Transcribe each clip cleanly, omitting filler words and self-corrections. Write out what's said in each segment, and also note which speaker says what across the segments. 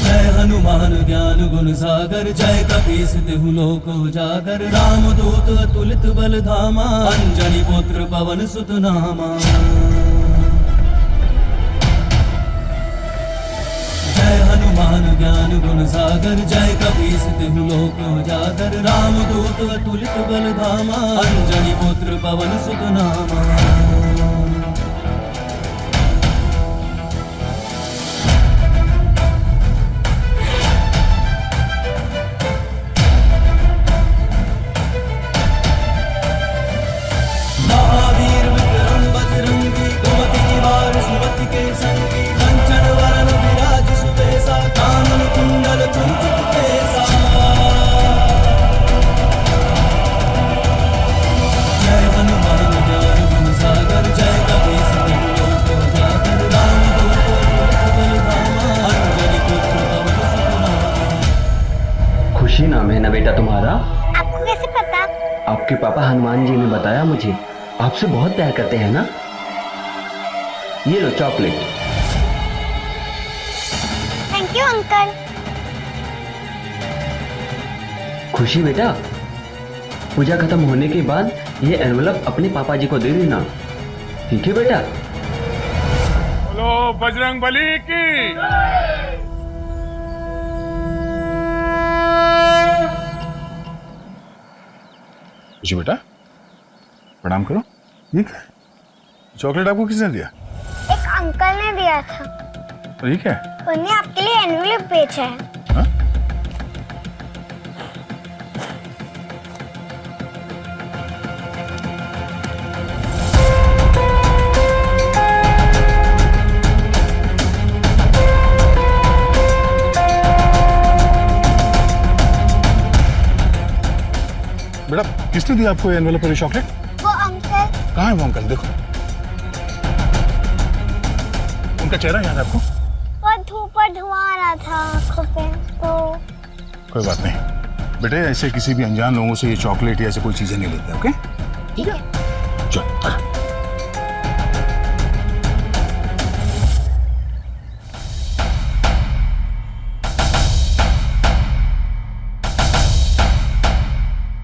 Speaker 1: जय हनुमान ज्ञान गुण सागर, जय कपीस तिहु लोक उजागर, रामदूत अतुलित बल धामा, अंजनी पुत्र पवन सुत नामा। जय हनुमान ज्ञान गुण सागर, जय कपीस तिहु लोक उजागर, रामदूत अतुलित बल धामा, अंजनी पुत्र पवन सुत नामा। महावीर विक्रम बजरंगी, कुमति निवार सुमति के संगी, कंचन वरन विराज सुबेसा, कानन कुंडल कुंचित केसा। जय हनुमान ज्ञान गुण सागर, जय कपीस तिहु लोक उजागर, रामदूत अतुलित बल धामा, अंजनी पुत्र पवन सुत नामा।
Speaker 2: खुशी नाम है ना बेटा तुम्हारा?
Speaker 3: आपको कैसे पता?
Speaker 2: आपके पापा हनुमान जी ने बताया मुझे। आपसे बहुत प्यार करते हैं ना? ये लो चॉकलेट।
Speaker 3: Thank you uncle.
Speaker 2: खुशी बेटा, पूजा खत्म होने के बाद ये एनवलप अपने पापा जी को दे देना, ठीक है बेटा?
Speaker 4: बोलो बजरंग बली की। खुशी बेटा, प्रणाम करो। ठीक है, चॉकलेट आपको किसने दिया?
Speaker 3: एक अंकल ने दिया था।
Speaker 4: ठीक है।
Speaker 3: उन्होंने आपके लिए एनवलप बेचा है।
Speaker 4: हाँ? बेटा, किसने दिया आपको एनवेलप और चॉकलेट?
Speaker 3: वो अंकल।
Speaker 4: कहाँ है वो अंकल? देखो, उनका चेहरा याद है आपको?
Speaker 3: वो धूप और धुआं आ रहा था आंखों पे, तो
Speaker 4: कोई बात नहीं बेटे, ऐसे किसी भी अनजान लोगों से ये चॉकलेट या ऐसे कोई चीजें नहीं लेते। ओके,
Speaker 3: ठीक है।
Speaker 4: चल आ।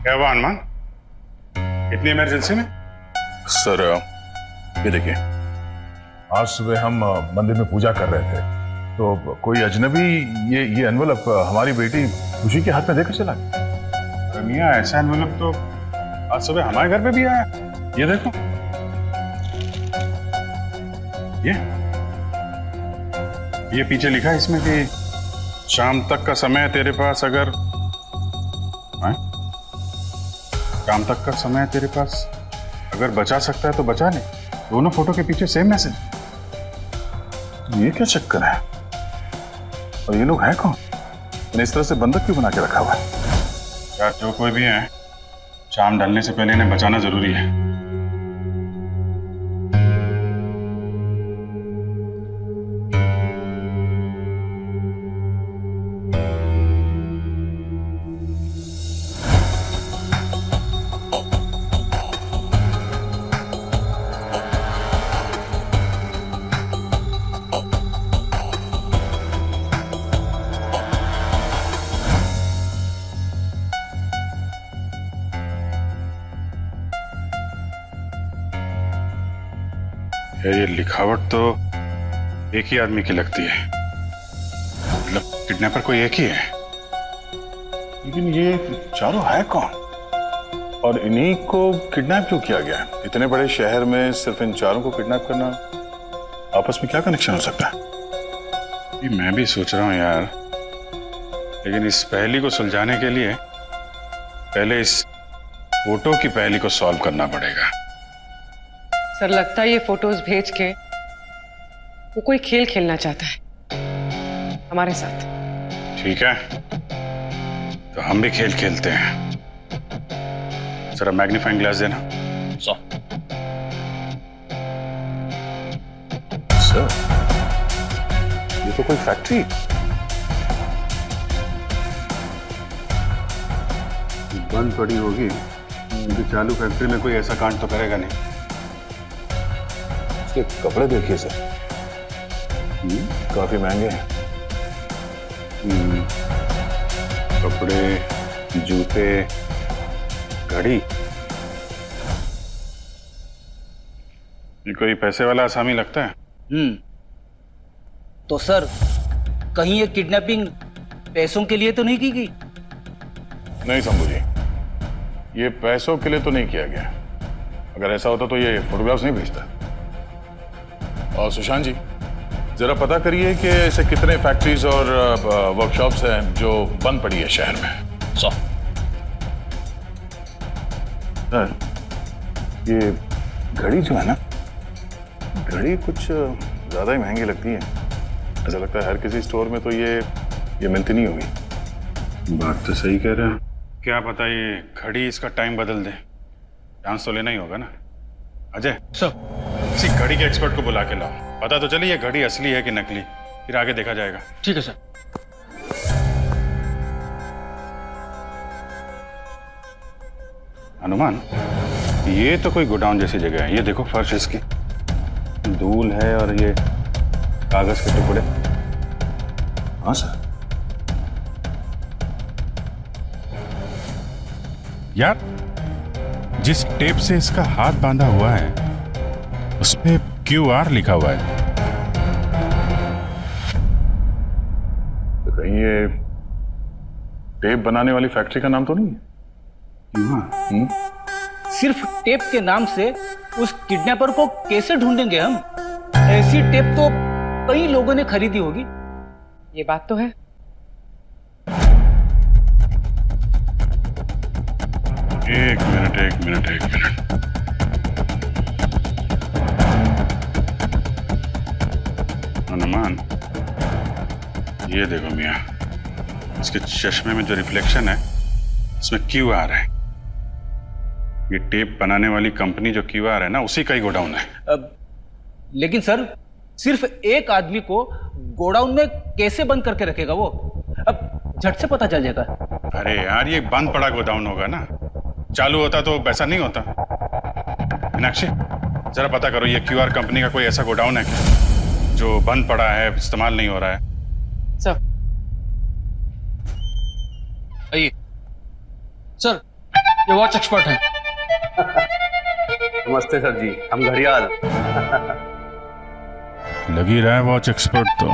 Speaker 4: क्या हुआ हनुमान, इतनी इमरजेंसी में?
Speaker 5: सर, ये देखिए, आज सुबह हम मंदिर में पूजा कर रहे थे तो कोई अजनबी ये एनवलप हमारी बेटी खुशी के हाथ में देकर चला गया।
Speaker 4: मियां, ऐसा एनवेलप तो आज सुबह हमारे घर पे भी आया। ये देखो, ये पीछे लिखा है इसमें कि शाम तक का समय तेरे पास, अगर शाम तक का समय तेरे पास अगर बचा सकता है तो बचा ले। दोनों फोटो के पीछे सेम मैसेज। ये क्या चक्कर है? और ये लोग हैं कौन? इस तरह से बंधक क्यों बना के रखा हुआ है? यार, जो कोई भी है, शाम ढलने से पहले इन्हें बचाना जरूरी है। ये लिखावट तो एक ही आदमी की लगती है, मतलब किडनैपर कोई एक ही है। लेकिन ये चारों है कौन? और इन्हीं को किडनैप क्यों किया गया? इतने बड़े शहर में सिर्फ इन चारों को किडनैप करना, आपस में क्या कनेक्शन हो सकता है? ये मैं भी सोच रहा हूँ यार, लेकिन इस पहेली को सुलझाने के लिए पहले इस फोटो की पहेली को सॉल्व करना पड़ेगा।
Speaker 6: सर, लगता है ये फोटोज भेज के वो कोई खेल खेलना चाहता है हमारे साथ।
Speaker 4: ठीक है, तो हम भी खेल खेलते हैं। जरा मैग्नीफाइंग ग्लास देना।
Speaker 5: सर, ये तो कोई फैक्ट्री।
Speaker 4: बंद पड़ी होगी, तो चालू फैक्ट्री में कोई ऐसा कांड तो करेगा नहीं।
Speaker 5: उसके कपड़े देखिए सर, काफी महंगे हैं।
Speaker 4: कपड़े, जूते, घड़ी, ये कोई पैसे वाला आसामी लगता है।
Speaker 7: तो सर कहीं ये किडनैपिंग पैसों के लिए तो नहीं की गई?
Speaker 5: नहीं शंभू जी, ये पैसों के लिए तो नहीं किया गया। अगर ऐसा होता तो ये फोटोग्राफ्स नहीं भेजता। और सुशांत जी, जरा पता करिए कि ऐसे कितने फैक्ट्रीज और वर्कशॉप्स हैं जो बंद पड़ी है शहर में। सर, ये घड़ी जो है ना, घड़ी कुछ ज्यादा ही महंगी लगती है। ऐसा लगता है हर किसी स्टोर में तो ये मिलती नहीं होगी।
Speaker 4: बात तो सही कह रहे हैं। क्या पता ये घड़ी इसका टाइम बदल दे। चांस तो लेना ही होगा ना। अजय
Speaker 8: सर,
Speaker 4: किसी घड़ी के एक्सपर्ट को बुला के लाओ, पता तो चले ये घड़ी असली है कि नकली, फिर आगे देखा जाएगा।
Speaker 8: ठीक है सर।
Speaker 4: हनुमान, ये तो कोई गोडाउन जैसी जगह है। ये देखो फर्श इसकी, धूल है और ये कागज के टुकड़े।
Speaker 5: हाँ सर।
Speaker 9: यार, जिस टेप से इसका हाथ बांधा हुआ है उस पे QR लिखा हुआ है।
Speaker 5: तो कहीं ये टेप बनाने वाली फैक्ट्री का नाम तो नहीं है?
Speaker 7: सिर्फ टेप के नाम से उस किडनैपर को कैसे ढूंढेंगे हम? ऐसी टेप तो कई लोगों ने खरीदी होगी।
Speaker 6: ये बात तो है।
Speaker 4: एक मिनट। हनुमान, ये देखो मियाँ, इसके चश्मे में जो रिफ्लेक्शन है इसमें QR है। ये टेप बनाने वाली कंपनी जो QR है ना, उसी का ही गोडाउन है।
Speaker 7: लेकिन सर, सिर्फ एक आदमी को गोडाउन में कैसे बंद करके रखेगा वो? अब झट से पता चल जाएगा।
Speaker 4: अरे यार, ये बंद पड़ा गोडाउन होगा ना। चालू होता तो वैसा नहीं होता। मीनाक्षी, जरा पता करो ये QR कंपनी का कोई ऐसा गोडाउन है क्या जो बंद पड़ा है, इस्तेमाल नहीं हो रहा है।
Speaker 6: सर,
Speaker 8: आइए सर, ये वॉच एक्सपर्ट हैं।
Speaker 2: नमस्ते सर जी, हम घड़ियाल।
Speaker 9: लगी रहा है वॉच एक्सपर्ट तो।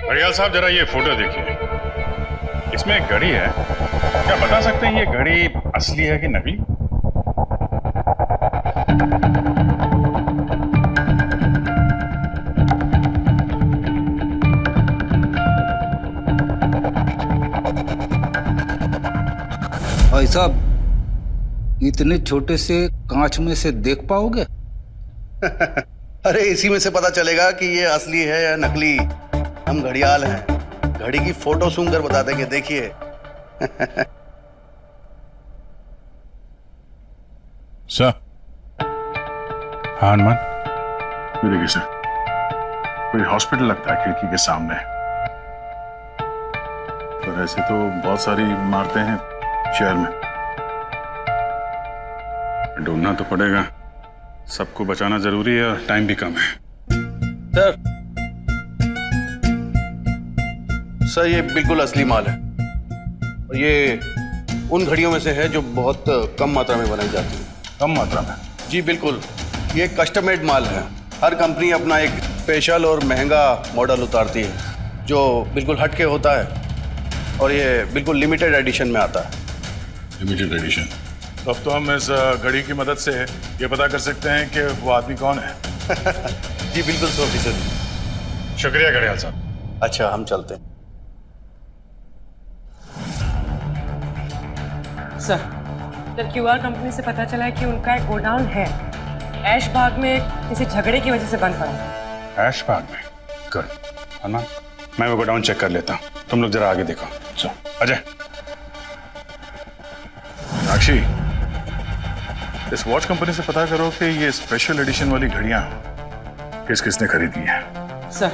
Speaker 4: घड़ियाल साहब, जरा ये फोटो देखिए। इसमें एक घड़ी है, क्या बता सकते हैं ये घड़ी असली है कि नकली?
Speaker 7: भाई साहब, इतने छोटे से कांच में से देख पाओगे?
Speaker 10: अरे इसी में से पता चलेगा कि ये असली है या नकली। हम घड़ियाल हैं, घड़ी की फोटो सूंघ कर बता देंगे। देखिए।
Speaker 9: सर, हाँ हनुमान,
Speaker 5: ये देखिए सर, कोई हॉस्पिटल लगता है खिड़की के सामने। पर ऐसे तो बहुत सारी इमारतें हैं शहर में।
Speaker 4: ढूंढना तो पड़ेगा, सबको बचाना जरूरी है और टाइम भी कम है।
Speaker 10: सर, ये बिल्कुल असली माल है और ये उन घड़ियों में से है जो बहुत कम मात्रा में बनाई जाती है।
Speaker 5: कम मात्रा में?
Speaker 10: जी बिल्कुल, ये कस्टम मेड माल है। हर कंपनी अपना एक स्पेशल और महंगा मॉडल उतारती है जो बिल्कुल हटके होता है और ये बिल्कुल लिमिटेड एडिशन में आता है।
Speaker 5: Limited edition? तो अब तो हम इस घड़ी की मदद से ये पता कर सकते हैं कि वो आदमी कौन है।
Speaker 10: जी बिल्कुल सर।
Speaker 4: शुक्रिया घड़ियाल साहब।
Speaker 10: अच्छा, हम चलते हैं।
Speaker 6: सर, QR कंपनी से पता चला है कि उनका एक गोडाउन है ऐश बाग में, किसी झगड़े की वजह से बंद पड़ा है।
Speaker 4: ऐश बाग में? गुड। हनुमान, मैं वो गोडाउन चेक कर लेता हूँ, तुम लोग जरा आगे देखो। चलो अजय।
Speaker 5: साक्षी, इस वॉच कंपनी से पता करो कि ये स्पेशल एडिशन वाली घड़ियां किस किसने खरीदी है।
Speaker 6: सर।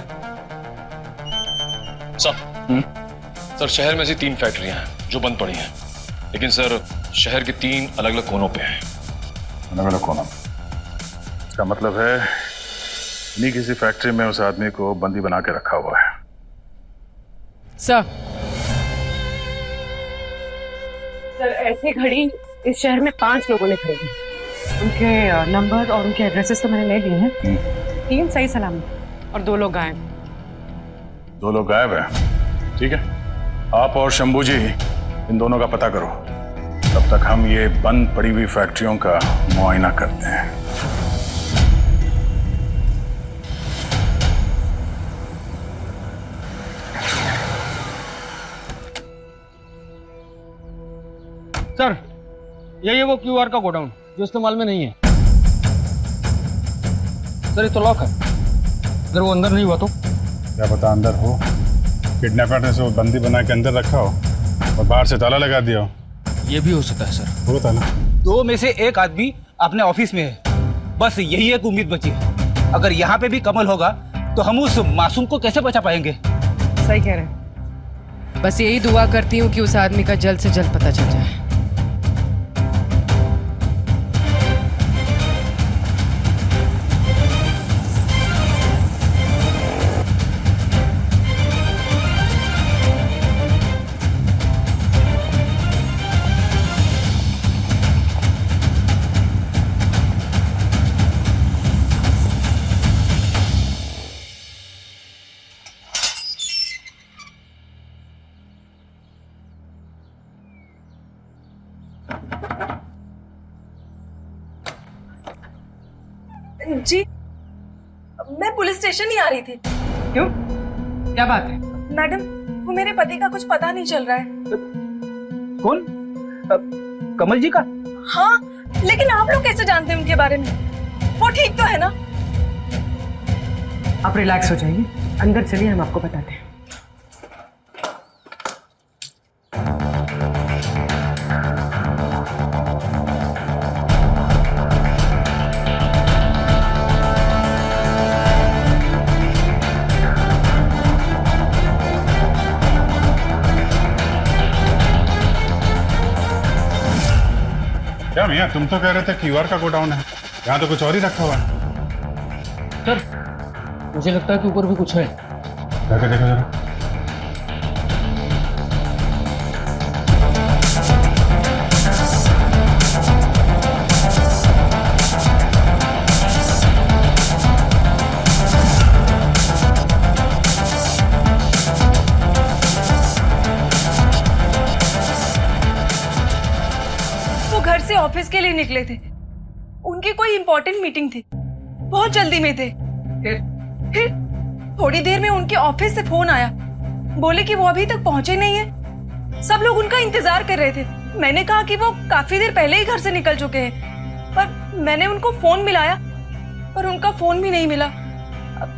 Speaker 8: सर, शहर में ऐसी 3 फैक्ट्रियां हैं जो बंद पड़ी हैं, लेकिन सर शहर के 3 अलग अलग कोनों पे हैं।
Speaker 5: अलग अलग कोनों? इसका मतलब है इन्हीं किसी फैक्ट्री में उस आदमी को बंदी बना के रखा हुआ है।
Speaker 6: सर ऐसी घड़ी इस शहर में 5 लोगों ने खरीदी। उनके नंबर और उनके एड्रेसेस तो मैंने ले लिए हैं। 3 सही सलामत और 2 लोग गायब।
Speaker 5: 2 लोग गायब हैं। ठीक है, आप और शंभू जी इन दोनों का पता करो, तब तक हम ये बंद पड़ी हुई फैक्ट्रियों का मुआयना करते हैं।
Speaker 7: सर यही है वो क्यूआर का गोडाउन जो इस्तेमाल में नहीं है। सर ये तो लॉक है, अगर वो अंदर नहीं हुआ तो?
Speaker 9: क्या पता अंदर हो, किडनैपर ने उसे बंदी बना के अंदर रखा हो और बाहर से ताला लगा दिया हो।
Speaker 7: ये भी हो सकता है सर।
Speaker 9: वो ताला
Speaker 7: 2 में से 1 आदमी अपने ऑफिस में है, बस यही एक उम्मीद बची है। अगर यहाँ पे भी कमल होगा तो हम उस मासूम को कैसे बचा पाएंगे?
Speaker 6: सही कह रहे हैं। बस यही दुआ करती हूँ कि उस आदमी का जल्द से जल्द पता चल जाए।
Speaker 11: जी मैं पुलिस स्टेशन ही आ रही थी।
Speaker 6: क्यों, क्या बात है?
Speaker 11: मैडम वो मेरे पति का कुछ पता नहीं चल रहा है।
Speaker 7: कौन? कमल जी का?
Speaker 11: हाँ, लेकिन आप लोग कैसे जानते हैं उनके बारे में? वो ठीक तो है ना?
Speaker 6: आप रिलैक्स हो जाइए, अंदर चलिए, हम आपको बताते हैं।
Speaker 9: क्या मियाँ, तुम तो कह रहे थे क्यूआर का गोडाउन है, यहाँ तो कुछ और ही रखा हुआ है।
Speaker 7: सर मुझे लगता है कि ऊपर भी कुछ है।
Speaker 9: जाके देखो जरा।
Speaker 11: घर से ऑफिस के लिए निकले थे, उनकी कोई इंपॉर्टेंट मीटिंग थी, बहुत जल्दी में थे। फिर थोड़ी देर में उनके ऑफिस से फोन आया, बोले कि वो अभी तक पहुंचे नहीं है। सब लोग उनका इंतजार कर रहे थे। मैंने कहा कि वो काफी देर पहले ही घर से निकल चुके हैं, पर मैंने उनको फोन मिलाया पर उनका फोन भी नहीं मिला।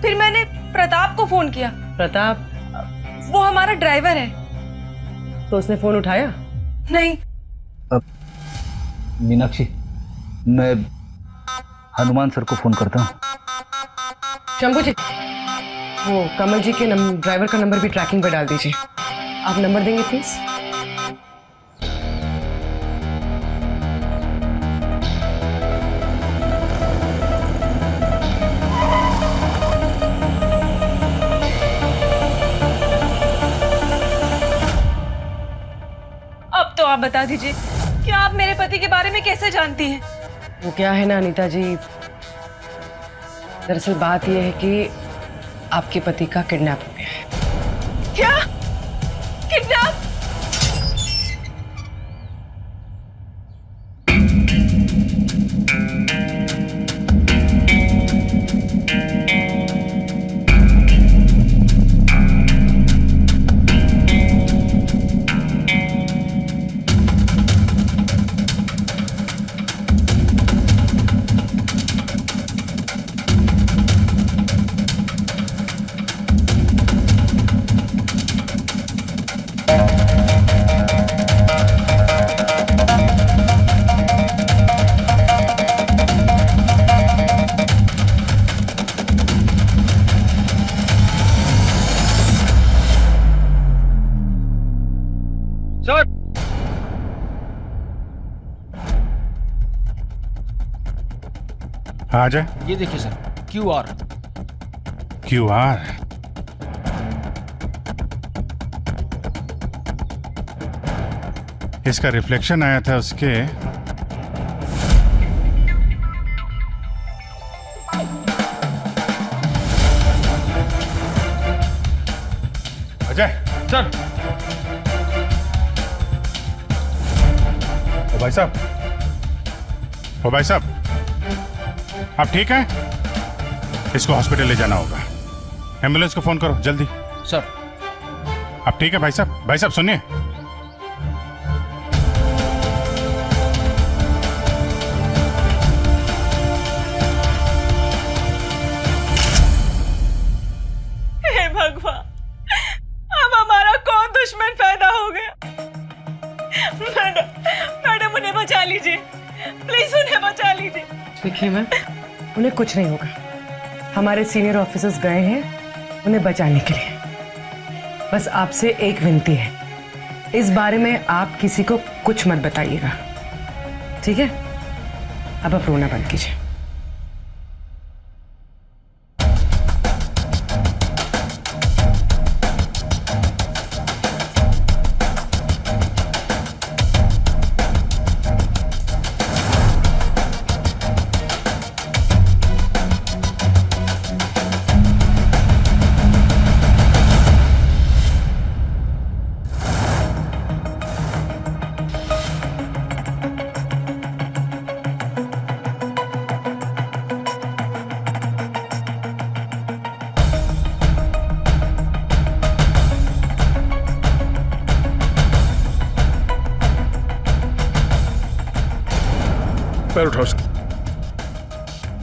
Speaker 11: फिर मैंने प्रताप को फोन किया।
Speaker 6: प्रताप?
Speaker 11: वो हमारा ड्राइवर है।
Speaker 6: तो उसने फोन उठाया
Speaker 11: नहीं।
Speaker 7: मीनाक्षी, मैं हनुमान सर को फोन करता हूँ।
Speaker 6: शंभू जी, वो कमल जी के ड्राइवर का नंबर भी ट्रैकिंग पर डाल दीजिए। आप नंबर देंगे प्लीज?
Speaker 11: अब तो आप बता दीजिए कि आप मेरे पति के बारे में कैसे जानती हैं?
Speaker 6: वो क्या है ना अनीता जी, दरअसल बात यह है कि आपके पति का किडनैप हो गया है।
Speaker 11: क्या? किडनैप?
Speaker 9: आ जाए।
Speaker 7: ये देखिए सर, क्यूआर
Speaker 9: QR। इसका रिफ्लेक्शन आया था उसके अजय
Speaker 8: सर।
Speaker 9: ओ भाई साहब, ओ भाई साहब, आप ठीक हैं? इसको हॉस्पिटल ले जाना होगा। एम्बुलेंस को फोन करो जल्दी।
Speaker 7: सर।
Speaker 9: आप ठीक है भाई साहब? भाई साहब सुनिए।
Speaker 11: हे भगवान, अब हमारा कौन दुश्मन पैदा हो गया। मैडम उन्हें बचा लीजिए, प्लीज उन्हें बचा लीजिए।
Speaker 6: देखिए मैम, उन्हें कुछ नहीं होगा। हमारे सीनियर ऑफिसर्स गए हैं उन्हें बचाने के लिए। बस आपसे एक विनती है, इस बारे में आप किसी को कुछ मत बताइएगा, ठीक है? अब आप रोना बंद कीजिए।
Speaker 5: पैर उठाओ,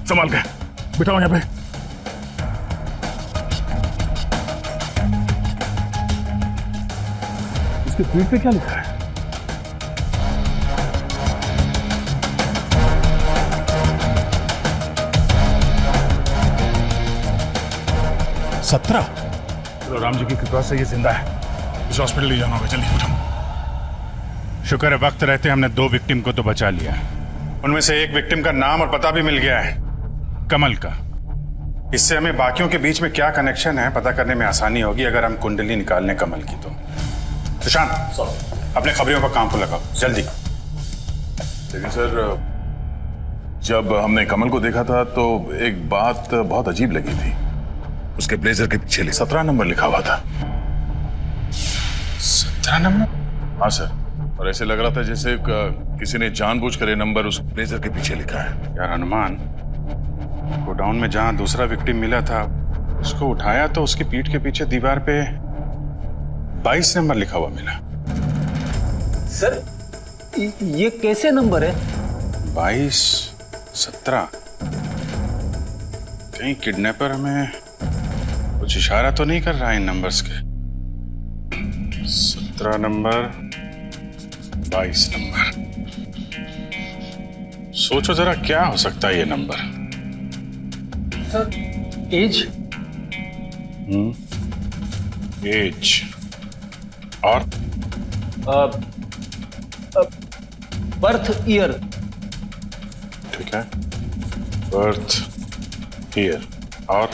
Speaker 5: संभाल के बिठाओ यहाँ पे। इसके पीठ पे क्या लिखा है?
Speaker 9: सत्रह।
Speaker 5: चलो, राम जी की कृपा से ये जिंदा है। इस हॉस्पिटल ले जाना होगा, जल्दी उठाओ।
Speaker 9: शुक्र है वक्त रहते हमने 2 विक्टिम को तो बचा लिया। उनमें से एक विक्टिम का नाम और पता भी मिल गया है, कमल का। इससे हमें बाकियों के बीच में क्या कनेक्शन है पता करने में आसानी होगी अगर हम कुंडली निकाल लें कमल की तो। सुशांत, अपने खबरियों पर काम को लगाओ जल्दी।
Speaker 5: लेकिन सर, जब हमने कमल को देखा था तो एक बात बहुत अजीब लगी थी। उसके ब्लेजर के पीछे 17 नंबर लिखा हुआ था।
Speaker 9: 17 नंबर?
Speaker 5: हाँ सर, और ऐसे लग रहा था जैसे किसी ने जानबूझकर ये नंबर उस ब्लेजर के पीछे लिखा है।
Speaker 9: यार हनुमान, गोडाउन में जहां दूसरा विक्टिम मिला था उसको उठाया तो उसकी पीठ के पीछे दीवार पे 22 नंबर लिखा हुआ मिला।
Speaker 7: सर, ये कैसे नंबर है?
Speaker 9: 22, 17। कहीं किडनैपर हमें कुछ इशारा तो नहीं कर रहा है इन नंबर्स के? 17 नंबर, 22 नंबर। सोचो जरा क्या हो सकता है ये नंबर?
Speaker 7: Sir, age?
Speaker 9: एज और
Speaker 7: बर्थ ईयर।
Speaker 9: ठीक है, बर्थ ईयर और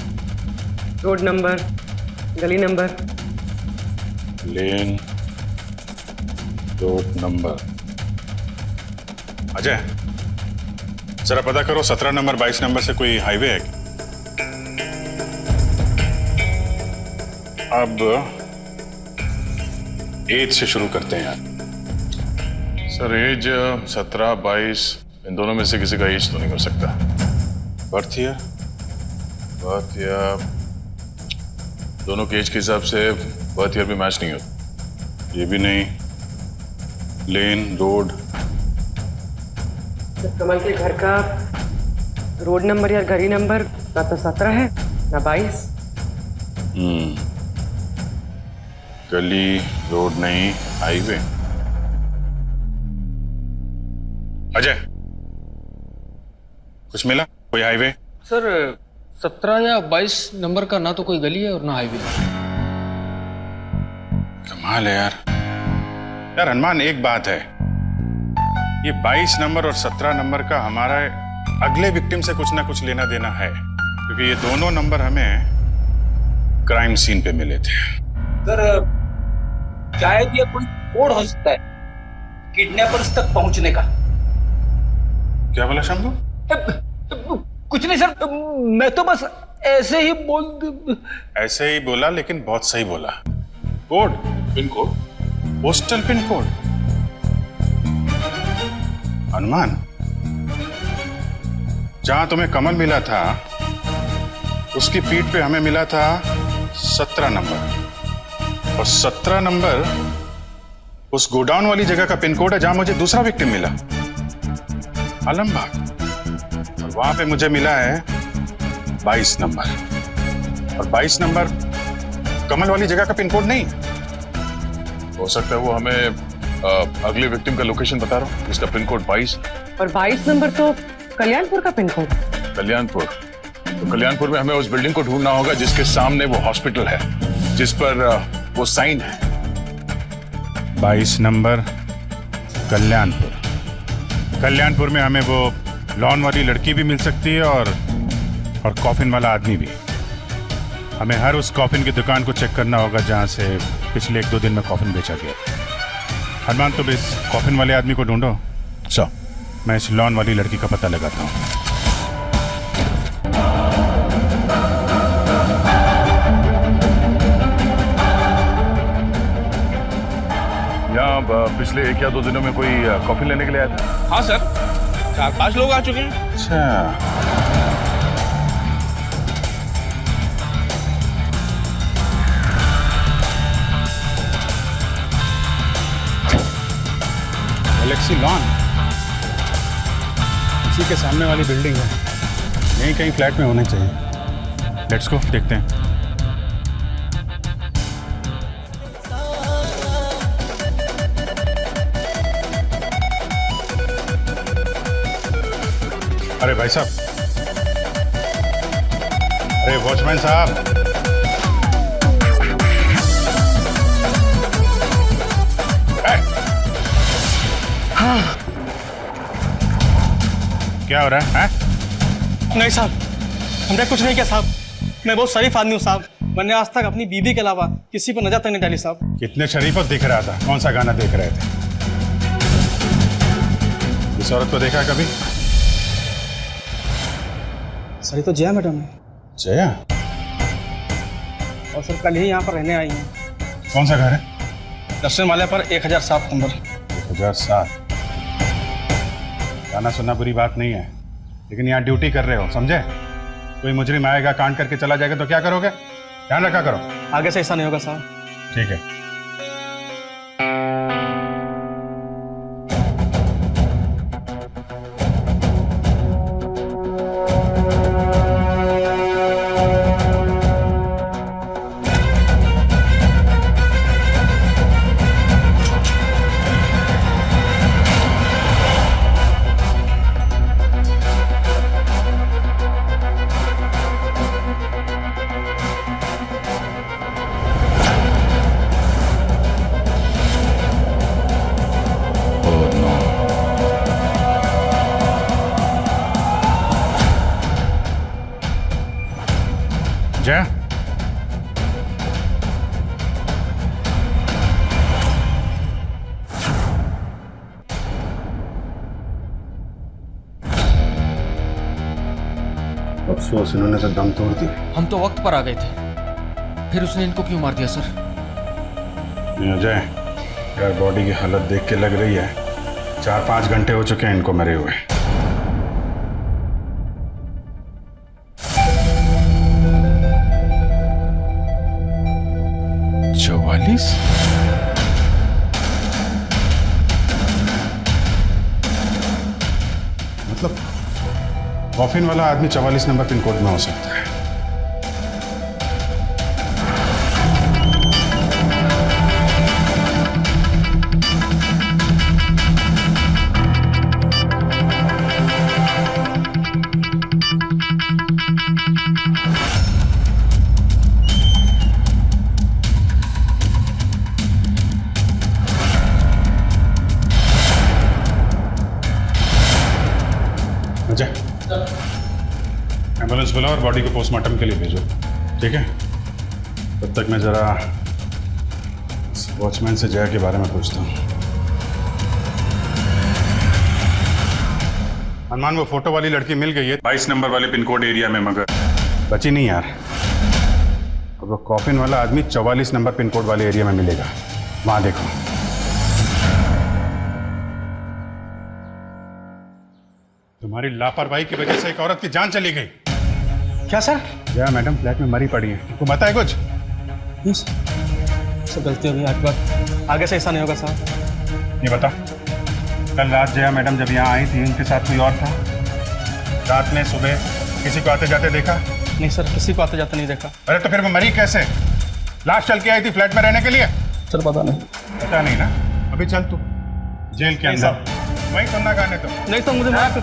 Speaker 6: रोड नंबर, गली number,
Speaker 9: lane, road number. Ajay, जरा पता करो 17 नंबर 22 नंबर से कोई हाईवे है? अब एज से शुरू करते हैं यार।
Speaker 5: सर, एज 17, 22 इन दोनों में से किसी का एज तो नहीं हो सकता।
Speaker 9: Birth year?
Speaker 5: बर्थ ईयर दोनों के एज के हिसाब से बर्थ ईयर भी मैच नहीं होता।
Speaker 9: ये भी नहीं। लेन, रोड?
Speaker 6: कमल के घर का रोड नंबर या गली नंबर ना तो 17 है ना 22।
Speaker 9: गली, रोड नहीं, हाईवे। अजय, कुछ मिला? कोई हाईवे?
Speaker 12: सर, 17 या 22 नंबर का ना तो कोई गली है और ना हाईवे।
Speaker 9: कमाल है यार। यार हनुमान, एक बात है, ये 22 नंबर और 17 नंबर का हमारा अगले विक्टिम से कुछ ना कुछ लेना देना है, क्योंकि ये दोनों नंबर हमें क्राइम सीन पे मिले थे।
Speaker 7: सर शायद ये कोई कोड हो सकता है किडनैपर्स तक पहुंचने का।
Speaker 9: क्या बोला शंभू?
Speaker 7: कुछ नहीं सर, मैं तो बस ऐसे ही
Speaker 9: बोला, लेकिन बहुत सही बोला। Code, pin code, postal pin code. अनुमान, जहां तुम्हें कमल मिला था उसकी पीठ पे हमें मिला था 17 नंबर, और 17 नंबर उस गोडाउन वाली जगह का पिन कोड है जहां मुझे दूसरा विक्टिम मिला, आलमबाग। और वहां पे मुझे मिला है 22 नंबर, और 22 नंबर कमल वाली जगह का पिन कोड नहीं।
Speaker 5: हो सकता है वो हमें अगले विक्टिम का लोकेशन बता रहा हूँ, जिसका पिन कोड 22।
Speaker 6: और 22 नंबर तो कल्याणपुर का पिन कोड।
Speaker 5: कल्याणपुर, तो कल्याणपुर में हमें उस बिल्डिंग को ढूंढना होगा जिसके सामने वो हॉस्पिटल है, जिस पर वो साइन है।
Speaker 9: 22 नंबर कल्याणपुर। कल्याणपुर में हमें वो लॉन वाली लड़की भी मिल सकती है और कॉफिन वाला आदमी भी। हमें हर उस कॉफिन की दुकान को चेक करना होगा जहां से पिछले 1-2 दिन में कॉफिन बेचा गया। हनुमान, तुम इस कॉफिन वाले आदमी को ढूंढो।
Speaker 5: अच्छा,
Speaker 9: मैं इस लॉन वाली लड़की का पता लगाता हूँ।
Speaker 5: यहाँ पिछले 1 या 2 दिनों में कोई कॉफी लेने के लिए आया था?
Speaker 8: हाँ सर, 4-5 लोग आ चुके हैं।
Speaker 9: अच्छा, गैलेक्सी लॉन, इसी के सामने वाली बिल्डिंग है, यहीं कहीं फ्लैट में होने चाहिए। लेट्स गो, देखते हैं। अरे भाई साहब, अरे वॉचमैन साहब,
Speaker 12: हाँ।
Speaker 9: क्या हो रहा है?
Speaker 12: नहीं साहब, हमने कुछ नहीं किया साहब। मैं बहुत शरीफ आदमी हूँ साहब। मैंने आज तक अपनी बीवी के अलावा किसी पर नजर तक नहीं डाली साहब।
Speaker 9: कितने शरीफ दिख रहा था। कौन सा गाना देख रहे थे? इस औरत को देखा कभी?
Speaker 12: सर, ये तो जया मैडम है।
Speaker 9: जया?
Speaker 12: और सर कल ही यहाँ पर रहने आई हैं।
Speaker 9: कौन सा घर है?
Speaker 12: दर्शन वाले पर 1007 नंबर।
Speaker 9: 1007। गाना सुनना बुरी बात नहीं है, लेकिन यहाँ ड्यूटी कर रहे हो, समझे? कोई मुजरिम आएगा, कांड करके चला जाएगा तो क्या करोगे? ध्यान रखा करो।
Speaker 12: आगे से ऐसा नहीं होगा साहब।
Speaker 9: ठीक है। जया, अफसोस, इन्होंने तो दम तोड़ दिया।
Speaker 12: हम तो वक्त पर आ गए थे, फिर उसने इनको क्यों मार दिया सर?
Speaker 9: अजय, यार बॉडी की हालत देख के लग रही है 4-5 घंटे हो चुके हैं इनको मरे हुए। 44? मतलब कॉफिन वाला आदमी 44 नंबर पिन कोड में हो सकता है। एम्बुलेंस बुलाओ और बॉडी को पोस्टमार्टम के लिए भेजो, ठीक है? तब तक मैं जरा वॉचमैन से जया के बारे में पूछता हूँ। हनुमान, वो फोटो वाली लड़की मिल गई है 22 नंबर वाले पिन कोड एरिया में, मगर बची नहीं यार। अब वो कॉफिन वाला आदमी 44 नंबर पिन कोड वाले एरिया में मिलेगा, वहां देखो। तुम्हारी लापरवाही की वजह से एक औरत की जान चली गई।
Speaker 12: क्या सर?
Speaker 9: जया मैडम फ्लैट में मरी पड़ी है, तुमको पता है कुछ?
Speaker 12: सर गलती हो गई, आज बात आगे से ऐसा नहीं होगा साहब।
Speaker 9: ये बता, कल रात जया मैडम जब यहाँ आई थी उनके साथ कोई और था? रात में सुबह किसी को आते जाते देखा?
Speaker 12: नहीं सर, किसी को आते जाते नहीं देखा।
Speaker 9: अरे तो फिर वो मरी कैसे? लाश चल के आई थी फ्लैट में रहने के लिए?
Speaker 12: सर पता नहीं।
Speaker 9: पता नहीं ना? अभी चल तू जेल के अंदर, वहीं सुनना गाने तो।
Speaker 12: नहीं तो मुझे माफ कर।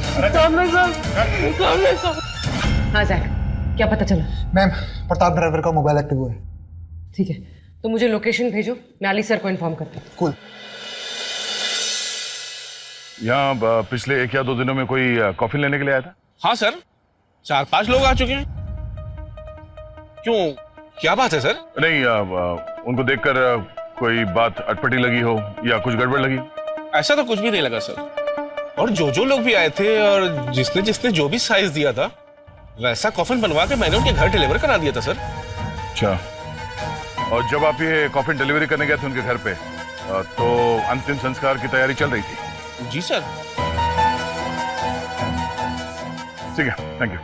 Speaker 6: हाँ जैक, क्या पता चला?
Speaker 13: मैम, प्रताप ड्राइवर का मोबाइल एक्टिव हुआ है।
Speaker 6: ठीक है, तो मुझे लोकेशन भेजो, मैं अली सर को इन्फॉर्म करती हूँ।
Speaker 13: कूल।
Speaker 5: यहाँ पिछले 1 या 2 दिनों में कोई कॉफी लेने के लिए आया था?
Speaker 8: हाँ सर, 4-5 लोग आ चुके हैं। क्यों, क्या बात है सर?
Speaker 5: नहीं, उनको देखकर कोई बात अटपटी लगी हो या कुछ गड़बड़ लगी?
Speaker 8: ऐसा तो कुछ भी नहीं लगा सर। और जो लोग भी आए थे और जिसने जिसने जो भी साइज दिया था वैसा कॉफिन बनवा के मैंने उनके घर डिलीवर करा दिया था सर।
Speaker 5: अच्छा, और जब आप ये कॉफिन डिलीवरी करने गए थे उनके घर पे, तो अंतिम संस्कार की तैयारी चल रही थी?
Speaker 8: जी सर।
Speaker 5: ठीक है, थैंक यू।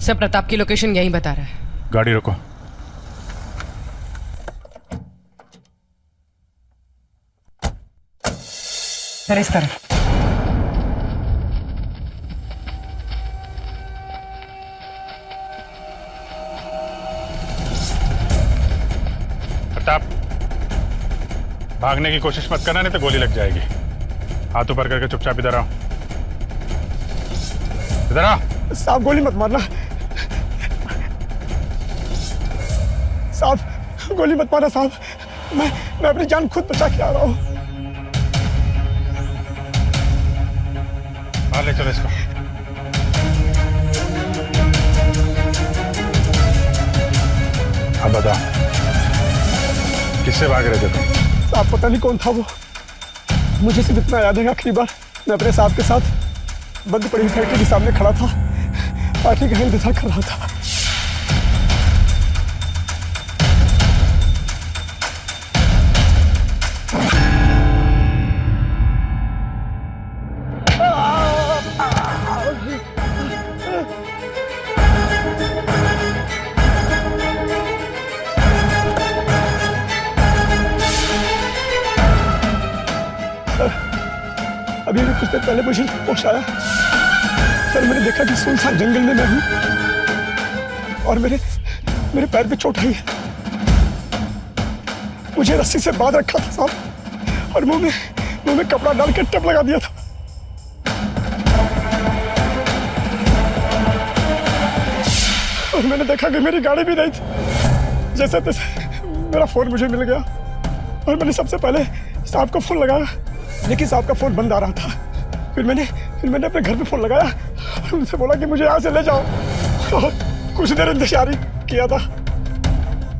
Speaker 6: सर, प्रताप की लोकेशन यहीं बता रहा है।
Speaker 9: गाड़ी रोको।
Speaker 6: सर इस तरह।
Speaker 9: प्रताप, भागने की कोशिश मत करना, नहीं तो गोली लग जाएगी। हाथ ऊपर करके चुपचाप इधर आओ। इधर आओ।
Speaker 13: साहब गोली मत मारना। साहब गोली मत मारना साहब, मैं अपनी जान खुद बचा के आ रहा हूँ।
Speaker 9: ले चलो इसको। अब बताओ, किससे भाग रहे थे तुम?
Speaker 13: साहब पता नहीं कौन था वो, मुझे सिर्फ इतना याद है आखिरी बार मैं अपने साहब के साथ बंद पड़ी फैक्ट्री के सामने खड़ा था, पार्टी का इंतजार कर रहा था। अभी कुछ देर पहले मुझे होश आया सर, मैंने देखा कि सुनसान जंगल में मैं हूं और मेरे पैर पे चोट आई है। मुझे रस्सी से बांध रखा था साहब और मुंह में कपड़ा डाल के टेप लगा दिया था। और मैंने देखा कि मेरी गाड़ी भी नहीं थी। जैसे तैसे मेरा फोन मुझे मिल गया और मैंने सबसे पहले साहब को फोन लगाया, लेकिन साहब का फोन बंद आ रहा था। फिर मैंने अपने घर पे फोन लगाया और उनसे बोला कि मुझे यहाँ से ले जाओ और कुछ देर इंतजार किया था।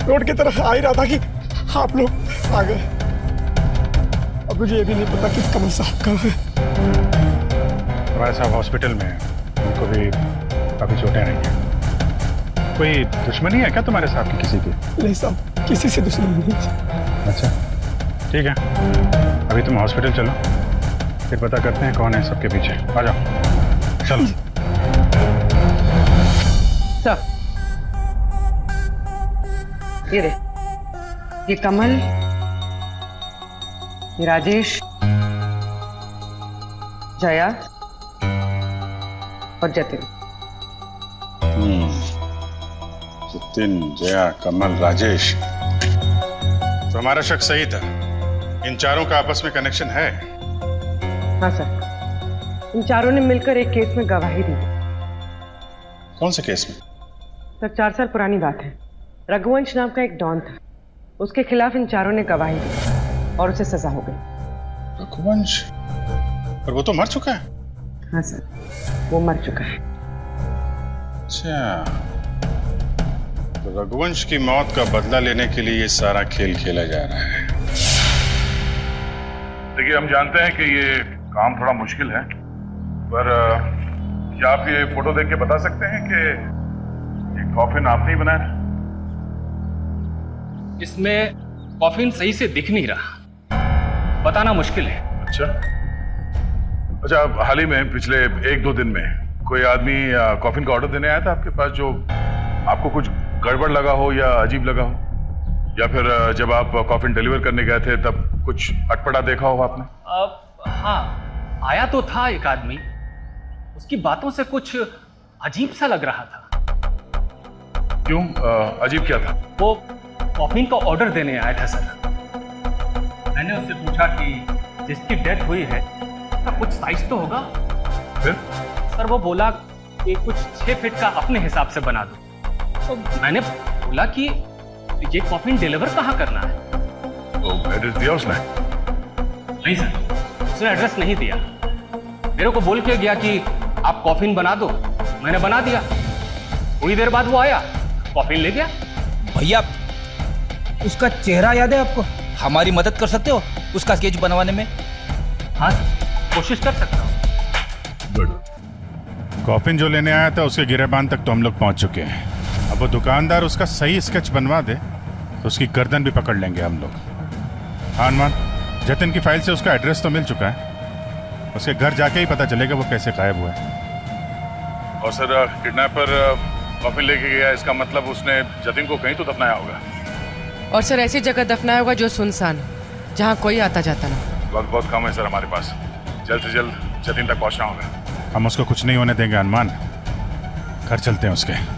Speaker 13: रोड की तरफ आ ही रहा था कि आप लोग आ गए। अब मुझे ये भी नहीं पता कि कमल साहब कहाँ है।
Speaker 9: हमारे साहब हॉस्पिटल में हैं, उनको भी काफी चोटें आई हैं। कोई दुश्मनी है क्या तुम्हारे साहब की किसी की?
Speaker 13: नहीं साहब, किसी से दुश्मनी नहीं थी।
Speaker 9: अच्छा ठीक है, अभी तुम हॉस्पिटल चलो, फिर पता करते हैं कौन है सबके पीछे। आ जाओ, चलो।
Speaker 6: सर ये रे, ये कमल, ये राजेश, जया और जतिन।
Speaker 9: जतिन, जया, कमल, राजेश। तो हमारा शक सही था, इन चारों का आपस में कनेक्शन है।
Speaker 6: हाँ सर, इन चारों ने मिलकर एक केस में गवाही दी।
Speaker 9: कौन से केस में?
Speaker 6: सर 4 साल पुरानी बात है। रघुवंश नाम का एक डॉन था, उसके खिलाफ इन चारों ने गवाही दी और उसे सजा हो गई।
Speaker 9: रघुवंश? पर वो तो मर चुका है।
Speaker 6: हाँ सर, वो मर चुका है।
Speaker 9: अच्छा, तो रघुवंश की मौत का बदला लेने के लिए ये सारा खेल खेला जा रहा है।
Speaker 5: देखिए, हम जानते हैं कि ये काम थोड़ा मुश्किल है, पर क्या आप ये फोटो देख के बता सकते हैं कि ये कॉफिन आपने ही बनाया?
Speaker 14: इसमें कॉफिन सही से दिख नहीं रहा, बताना मुश्किल है।
Speaker 5: अच्छा, हाल ही में पिछले 1-2 दिन में कोई आदमी कॉफिन का ऑर्डर देने आया था आपके पास, जो आपको कुछ गड़बड़ लगा हो या अजीब लगा हो, या फिर जब आप कॉफिन डिलीवर करने गए थे तब कुछ अटपटा देखा हो आपने?
Speaker 14: हाँ, आया तो था एक आदमी, उसकी बातों से कुछ अजीब सा लग रहा था।
Speaker 5: क्यों? अजीब क्या था?
Speaker 14: वो कॉफिन का ऑर्डर देने आया था सर। मैंने उससे पूछा कि जिसकी डेथ हुई है उसका कुछ साइज तो होगा?
Speaker 5: फिर?
Speaker 14: सर वो बोला कि कुछ 6 फीट का अपने हिसाब से बना दो। तो मैंने बोला कि ये कॉफिन डिलीवर कहाँ करना है?
Speaker 5: तो एड्रेस दिया उसने?
Speaker 14: नहीं सर, उसने एड्रेस नहीं दिया। मेरे को बोल के गया कि आप कॉफिन बना दो, मैंने बना दिया। थोड़ी देर बाद वो आया, कॉफिन ले गया।
Speaker 7: भैया, उसका चेहरा याद है आपको? हमारी मदद कर सकते हो उसका स्केच बनवाने में?
Speaker 14: हाँ, कोशिश कर सकता हूँ।
Speaker 5: गुड।
Speaker 9: कॉफिन जो लेने आया था उसके गिरेबान तक तो हम लोग पहुंच चुके हैं। अब वो दुकानदार उसका सही स्केच बनवा दे तो उसकी गर्दन भी पकड़ लेंगे हम लोग। हाँ हनुमान, जतिन की फाइल से उसका एड्रेस तो मिल चुका है, उसके घर जाके ही पता चलेगा वो कैसे गायब हुआ है।
Speaker 5: और सर, किडनैपर कॉफिन लेके गया, इसका मतलब उसने जतिन को कहीं तो दफनाया होगा।
Speaker 6: और सर ऐसी जगह दफनाया होगा जो सुनसान, जहाँ कोई आता जाता ना।
Speaker 5: वक्त बहुत कम है सर हमारे पास, जल्द से जल्द जतिन तक पहुंचना होगा।
Speaker 9: हम उसको कुछ नहीं होने देंगे हनुमान, घर चलते हैं उसके।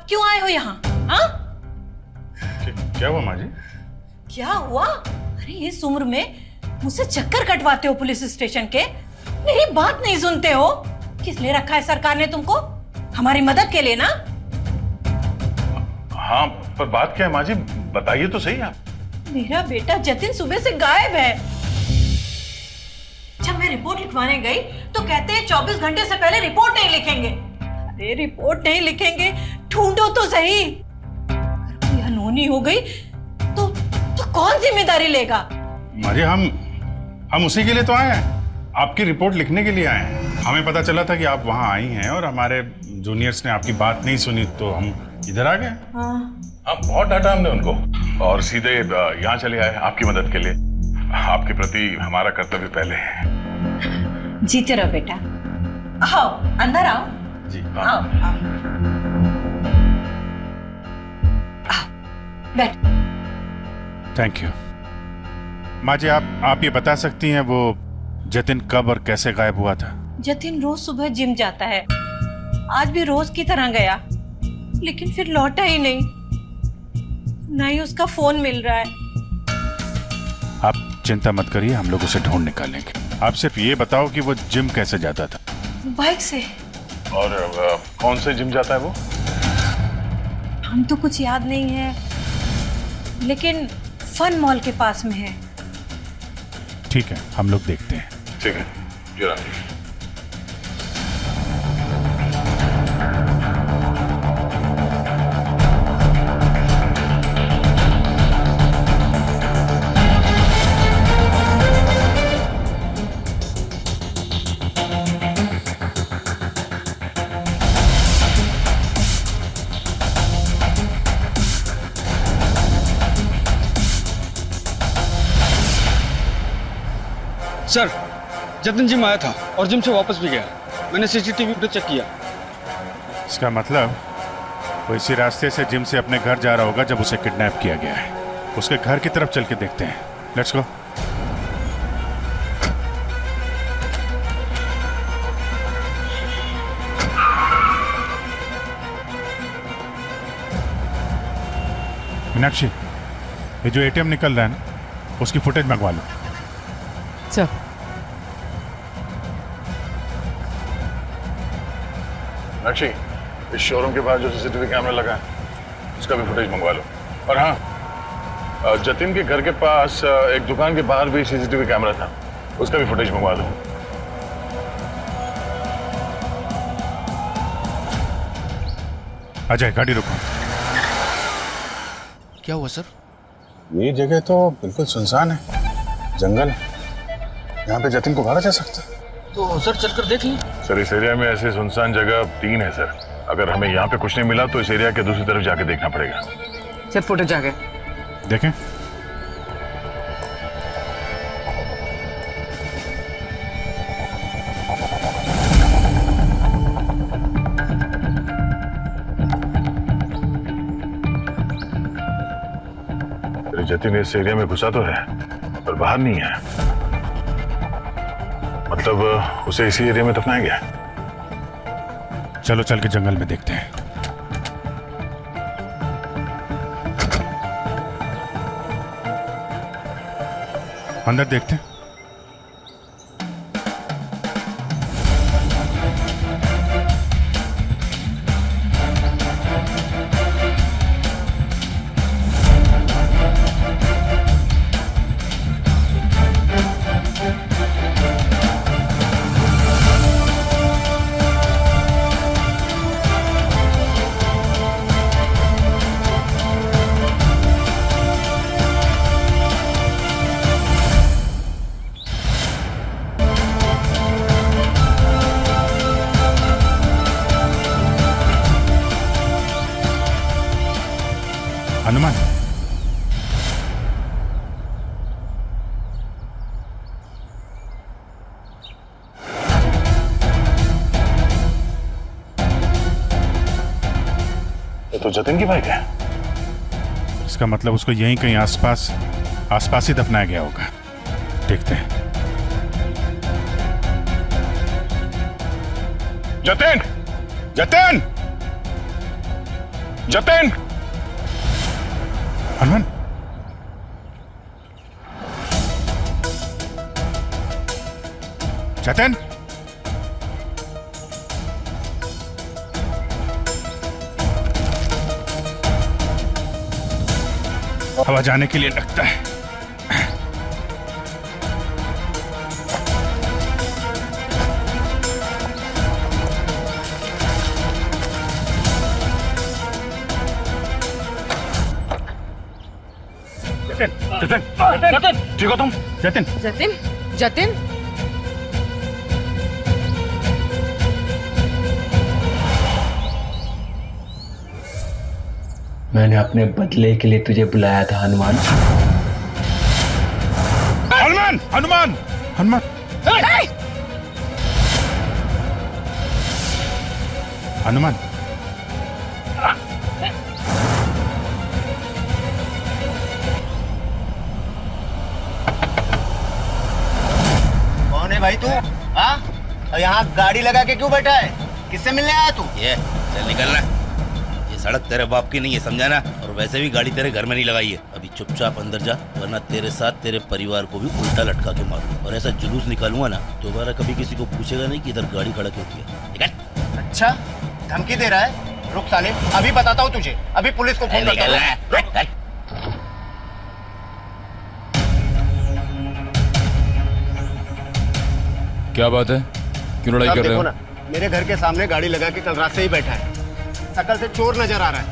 Speaker 15: क्यों आए हो यहाँ? हाँ?
Speaker 9: क्या हुआ माँ जी?
Speaker 15: क्या हुआ? अरे इस उम्र में मुझसे चक्कर कटवाते हो पुलिस स्टेशन के, मेरी बात नहीं सुनते हो। किस लिए रखा है सरकार ने तुमको? हमारी मदद के लिए ना?
Speaker 5: हाँ, पर बात क्या है माँ जी, बताइए तो सही आप।
Speaker 15: मेरा बेटा जतिन सुबह से गायब है। जब मैं रिपोर्ट लिखवाने गई तो कहते हैं 24 घंटे से पहले रिपोर्ट नहीं लिखेंगे। अरे रिपोर्ट नहीं लिखेंगे, ढूंढो तो सही। अगर कोई अनहोनी हो गई तो कौन जिम्मेदारी लेगा?
Speaker 9: माँ जी, हम उसी के लिए तो आए हैं, आपकी रिपोर्ट लिखने के लिए आए हैं। हमें पता चला था कि आप वहाँ आई हैं और हमारे जूनियर्स ने आपकी बात नहीं सुनी तो हम इधर आ गए।
Speaker 15: हाँ,
Speaker 5: बहुत डांटा हमने उनको और सीधे यहाँ चले आए आपकी मदद के लिए। आपके प्रति हमारा कर्तव्य पहले है।
Speaker 15: जीते रहो बेटा। आओ अंदर आओ।
Speaker 5: जी
Speaker 15: आओ आओ बैठ।
Speaker 9: Thank you. माँ जी, आप ये बता सकती हैं वो जतिन कब और कैसे गायब हुआ था?
Speaker 15: जतिन रोज सुबह जिम जाता है, आज भी रोज की तरह गया, लेकिन फिर लौटा ही नहीं, ना ही उसका फोन मिल रहा है।
Speaker 9: आप चिंता मत करिए, हम लोग उसे ढूंढ निकालेंगे। आप सिर्फ ये बताओ कि वो जिम कैसे जाता था?
Speaker 15: बाइक से।
Speaker 5: और कौन से जिम जाता है वो?
Speaker 15: हम तो कुछ याद नहीं है, लेकिन फन मॉल के पास में है।
Speaker 9: ठीक है, हम लोग देखते हैं।
Speaker 5: ठीक है, जरा।
Speaker 12: सर, जतिन जिम आया था और जिम से वापस भी गया। मैंने सीसीटीवी फुटेज चेक किया।
Speaker 9: इसका मतलब वो इसी रास्ते से जिम से अपने घर जा रहा होगा जब उसे किडनैप किया गया है। उसके घर की तरफ चल के देखते हैं। Let's go. मीनाक्षी, ये जो एटीएम निकल रहा है ना, उसकी फुटेज मंगवा लो।
Speaker 6: सर।
Speaker 5: मीनाक्षी, इस शोरूम के पास जो सीसीटीवी कैमरा लगा है उसका भी फुटेज मंगवा लो। और हाँ, जतिन के घर के पास एक दुकान के बाहर भी सीसीटीवी कैमरा था, उसका भी फुटेज मंगवा दो।
Speaker 9: अजय, गाड़ी रुको।
Speaker 4: क्या हुआ सर? ये जगह तो बिल्कुल सुनसान है, जंगल है। यहाँ पे जतिन को भागा जा सकता है?
Speaker 7: तो सर चलकर देख लें।
Speaker 5: सर, इस एरिया में ऐसे सुनसान जगह 3 है सर। अगर हमें यहाँ पे कुछ नहीं मिला तो इस एरिया के दूसरी तरफ जाके देखना पड़ेगा।
Speaker 6: सर फुटेज आ गए।
Speaker 9: देखें।
Speaker 5: जतिन इस एरिया में घुसा तो है पर बाहर नहीं है, मतलब उसे इसी एरिया में दफनाया गया है।
Speaker 9: चलो चल के जंगल में देखते हैं। अंदर देखते हैं। हनुमान,
Speaker 5: ये तो जतिन की बाइक है।
Speaker 9: इसका मतलब उसको यहीं कहीं आसपास ही दफनाया गया होगा। देखते हैं।
Speaker 5: जतिन! जतिन! जतिन!
Speaker 9: हनुमान, जतिन, हवा जाने के लिए लगता है।
Speaker 5: जतिन, ठीक हो तुम?
Speaker 9: जतिन,
Speaker 6: जतिन, जतिन,
Speaker 2: मैंने अपने बदले के लिए तुझे बुलाया था हनुमान।
Speaker 9: हनुमान, हनुमान, हनुमान, हनुमान,
Speaker 16: कौन है भाई तू? हाँ? और यहाँ गाड़ी लगा के क्यों बैठा है? किससे मिलने आया तू?
Speaker 17: ये चल निकलना। ये सड़क तेरे बाप की नहीं है, समझाना। और वैसे भी गाड़ी तेरे घर में नहीं लगाई है। अभी चुपचाप अंदर जा, वरना तेरे साथ तेरे परिवार को भी उल्टा लटका के मारूं। और ऐसा जुलूस निकालूंगा ना, दोबारा कभी किसी को पूछेगा नहीं कि इधर गाड़ी खड़ा क्यों किया। निकल।
Speaker 16: अच्छा, धमकी दे रहा है? रुक साले, अभी बताता हूँ तुझे। अभी पुलिस को फोन करता हूँ।
Speaker 18: क्या बात है? क्यों लड़ाई कर रहे हो?
Speaker 16: मेरे घर के सामने गाड़ी लगा के कल रात से ही बैठा है। शकल से चोर नजर आ रहा है।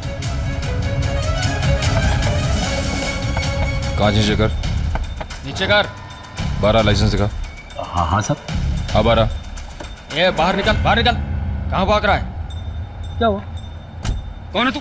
Speaker 18: कहाँ नीचे कर? नीचे कर। 12 लाइसेंस दिखा।
Speaker 2: हाँ हाँ सब।
Speaker 18: हाँ 12।
Speaker 14: ये बाहर निकल, बाहर निकल। कहाँ भाग रहा है? क्या हुआ? कौन है तू?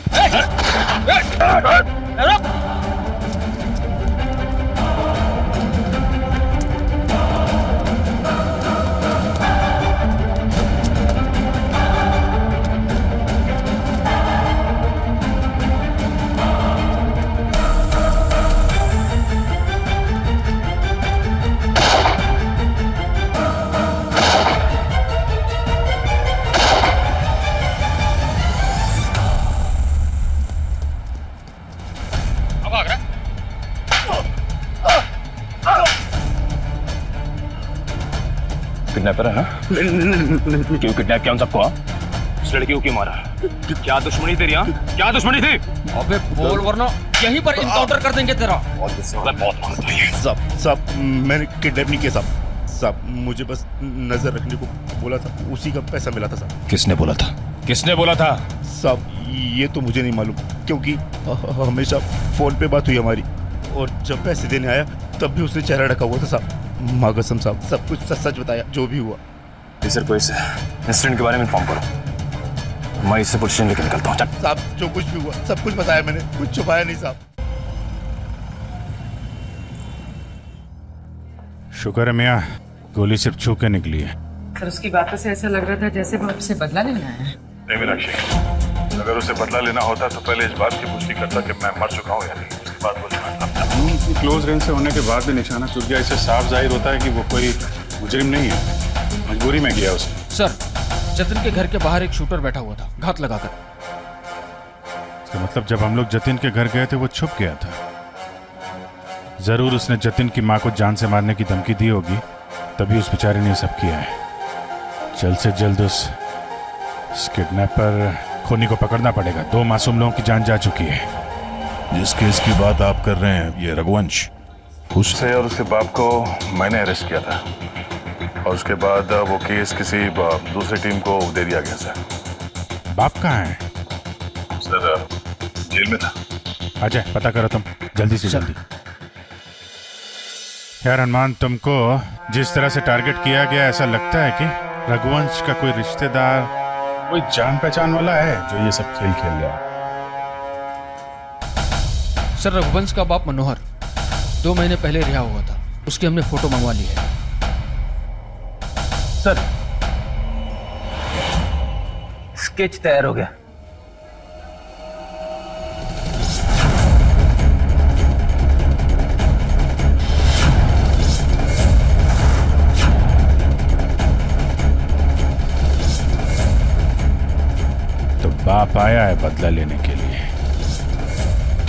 Speaker 18: किडनैपर है ना? क्यों किडनैप किया उन सबको? उस लड़की को क्यों मारा? क्या दुश्मनी तेरी? क्या दुश्मनी थी? अबे बोल वरना यहीं पर इनकाउंटर कर देंगे तेरा।
Speaker 17: साहब मैंने किडनैप नहीं किया साहब। साहब मुझे बस नजर रखने को बोला था, उसी का पैसा मिला था साहब।
Speaker 18: किसने बोला था? किसने बोला था?
Speaker 17: साहब ये तो मुझे नहीं मालूम, क्योंकि हमेशा फोन पे बात हुई हमारी, और जब पैसे देने आया तब भी उसने चेहरा ढका हुआ था साहब। माँ कसम साहब सब कुछ सच सच बताया जो भी हुआ।
Speaker 18: सर को इस इंसिडेंट के बारे में इन्फॉर्म करो, मैं इससे पुलिस स्टेशन लेके निकलता हूँ।
Speaker 17: साहब जो कुछ भी हुआ सब कुछ बताया मैंने, कुछ छुपाया नहीं साहब।
Speaker 9: शुक्र है मियाँ, गोली सिर्फ छू के निकली है।
Speaker 6: सर उसकी बातों से ऐसा लग रहा था जैसे वो आपसे बदला लेना है।
Speaker 5: नहीं मीनाक्षी, अगर उसे बदला लेना होता तो पहले इस बात की पुष्टि करता कि मैं मर चुका हूँ या नहीं, उसके बाद बोलता।
Speaker 9: क्लोज रेंज से होने के बाद भी निशाना चुक गया, इससे साफ जाहिर होता है कि वो कोई मुजरिम नहीं है, मजबूरी में किया उसने।
Speaker 14: सर जतिन के घर के बाहर एक शूटर बैठा हुआ था घात लगाकर।
Speaker 9: इसका मतलब जब हम लोग जतिन के घर गए थे वो छुप गया था। जरूर उसने जतिन की माँ को जान से मारने की धमकी दी होगी, तभी उस बेचारे ने सब किया है। जल्द से जल्द उस किडनैपर खूनी को पकड़ना पड़ेगा। 2 मासूम लोगों की जान जा चुकी है।
Speaker 5: जिस केस की बात आप कर रहे हैं, ये रघुवंश, उससे और उसके बाप को मैंने अरेस्ट किया था, और उसके बाद वो केस किसी दूसरी टीम को दे दिया गया सर।
Speaker 9: बाप कहाँ है?
Speaker 5: सर जेल में था।
Speaker 9: अजय पता करो तुम, जल्दी से जल्दी। यार हनुमान, तुमको जिस तरह से टारगेट किया गया, ऐसा लगता है कि रघुवंश का कोई रिश्तेदार, कोई जान पहचान वाला है जो ये सब खेल खेल रहा है।
Speaker 14: सर रघुवंश का बाप मनोहर 2 महीने पहले रिहा हुआ था, उसकी हमने फोटो मंगवा ली है।
Speaker 7: सर स्केच तैयार हो गया।
Speaker 9: तो बाप आया है बदला लेने के लिए,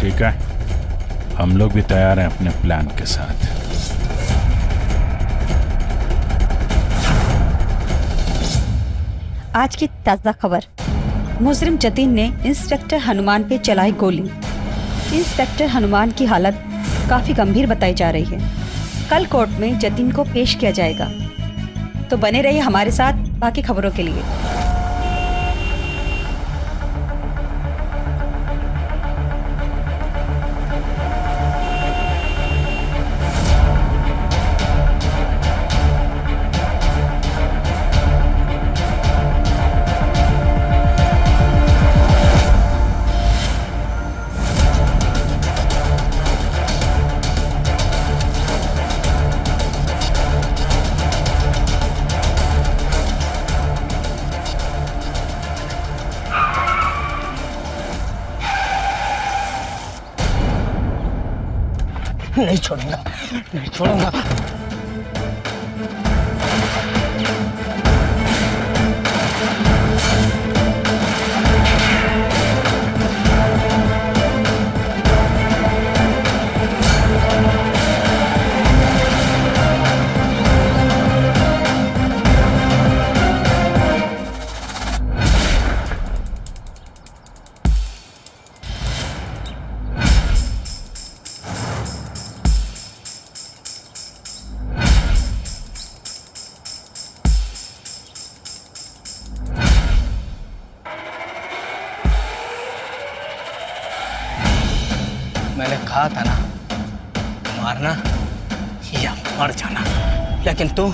Speaker 9: ठीक है? हम लोग भी तैयार हैं अपने प्लान के साथ।
Speaker 19: आज की ताज़ा खबर, मुजरिम जतिन ने इंस्पेक्टर हनुमान पे चलाई गोली। इंस्पेक्टर हनुमान की हालत काफ़ी गंभीर बताई जा रही है। कल कोर्ट में जतिन को पेश किया जाएगा, तो बने रहिए हमारे साथ बाकी खबरों के लिए।
Speaker 12: नहीं छोड़ूंगा, नहीं छोड़ूंगा। मैंने कहा था ना, मारना या मर जाना, लेकिन तू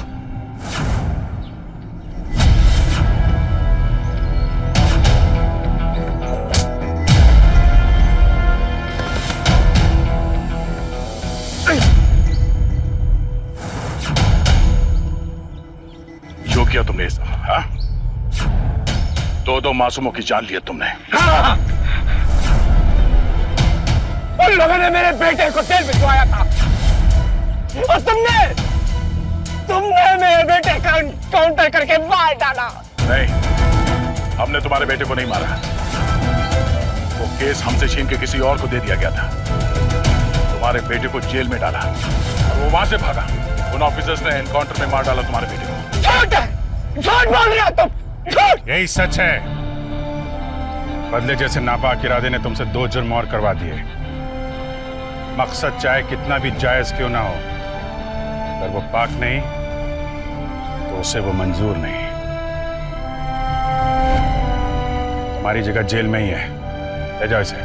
Speaker 5: जो किया तुमने इस हाँ? 2 मासूमों की जान ली तुमने।
Speaker 12: उन लोगों ने मेरे बेटे को जेल भिजवाया था, और तुमने मेरे बेटे का काउंटर करके मार डाला।
Speaker 5: नहीं, हमने तुम्हारे बेटे को नहीं मारा। वो केस हमसे छीन के किसी और को दे दिया गया था। तुम्हारे बेटे को जेल में डाला और वो वहां से भागा। उन ऑफिसर्स ने एनकाउंटर में मार डाला तुम्हारे बेटे को।
Speaker 13: झूठ है, झूठ बोल रहे हो तुम, झूठ।
Speaker 9: यही सच है। बदले जैसे नापाक इरादे ने तुमसे 2 जुर्म और करवा दिए। मकसद चाहे कितना भी जायज क्यों ना हो, अगर वो पाक नहीं तो उसे वो मंजूर नहीं। तुम्हारी जगह जेल में ही है, ले जाओ इसे।